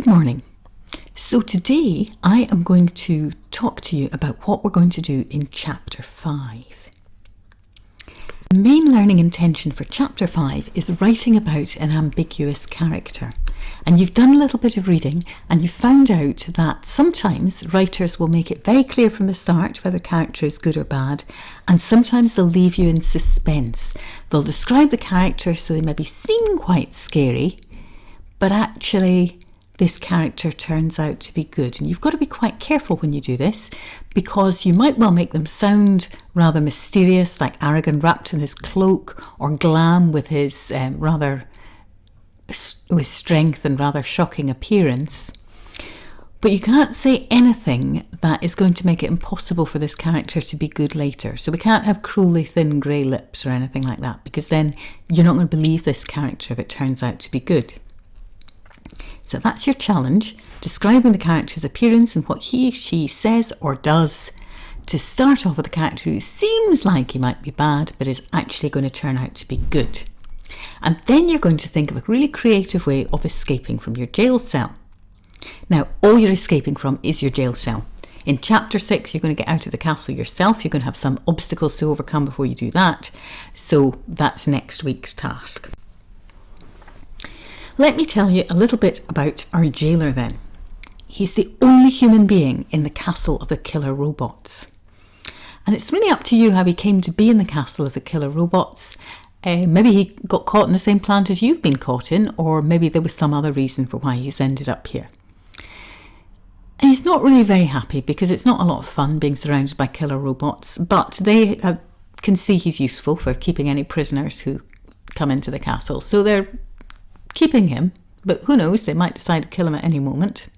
Good morning. So today I am going to talk to you about what we're going to do in Chapter 5. The main learning intention for Chapter 5 is writing about an ambiguous character. And you've done a little bit of reading and you've found out that sometimes writers will make it very clear from the start whether a character is good or bad, and sometimes they'll leave you in suspense. They'll describe the character so they maybe seem quite scary, but actually this character turns out to be good. And you've got to be quite careful when you do this, because you might well make them sound rather mysterious, like Aragorn wrapped in his cloak, or Glam with his with strength and rather shocking appearance. But you can't say anything that is going to make it impossible for this character to be good later. So we can't have cruelly thin grey lips or anything like that, because then you're not going to believe this character if it turns out to be good. So that's your challenge, describing the character's appearance and what he, she says or does, to start off with a character who seems like he might be bad but is actually going to turn out to be good. And then you're going to think of a really creative way of escaping from your jail cell. Now, all you're escaping from is your jail cell. In Chapter 6, you're going to get out of the castle yourself. You're going to have some obstacles to overcome before you do that. So that's next week's task. Let me tell you a little bit about our jailer then. He's the only human being in the castle of the killer robots. And it's really up to you how he came to be in the castle of the killer robots. Maybe he got caught in the same plant as you've been caught in, or maybe there was some other reason for why he's ended up here. And he's not really very happy, because it's not a lot of fun being surrounded by killer robots, but they can see he's useful for keeping any prisoners who come into the castle. So they're keeping him, but who knows, they might decide to kill him at any moment.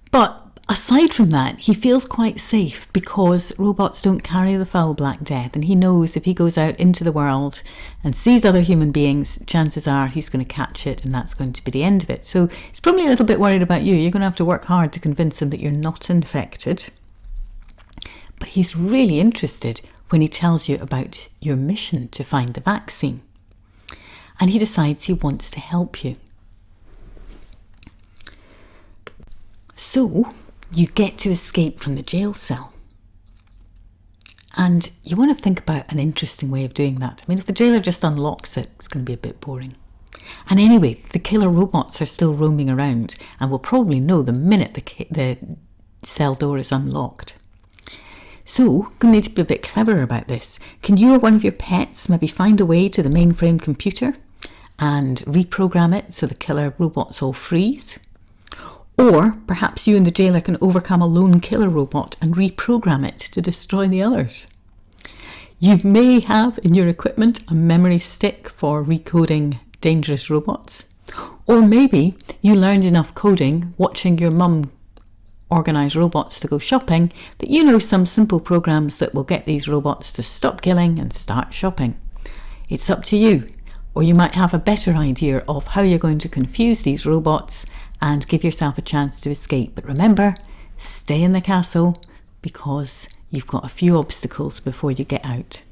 But aside from that, he feels quite safe, because robots don't carry the foul black death, and he knows if he goes out into the world and sees other human beings, chances are he's going to catch it, and that's going to be the end of it. So he's probably a little bit worried about you. You're going to have to work hard to convince him that you're not infected. But he's really interested when he tells you about your mission to find the vaccine. And he decides he wants to help you. So you get to escape from the jail cell. And you want to think about an interesting way of doing that. I mean, if the jailer just unlocks it, it's going to be a bit boring. And anyway, the killer robots are still roaming around and will probably know the minute the cell door is unlocked. So, you're going to need to be a bit clever about this. Can you or one of your pets maybe find a way to the mainframe computer and reprogram it so the killer robots all freeze? Or perhaps you and the jailer can overcome a lone killer robot and reprogram it to destroy the others. You may have in your equipment a memory stick for recoding dangerous robots. Or maybe you learned enough coding watching your mum organise robots to go shopping that you know some simple programs that will get these robots to stop killing and start shopping. It's up to you. Or you might have a better idea of how you're going to confuse these robots and give yourself a chance to escape. But remember, stay in the castle, because you've got a few obstacles before you get out.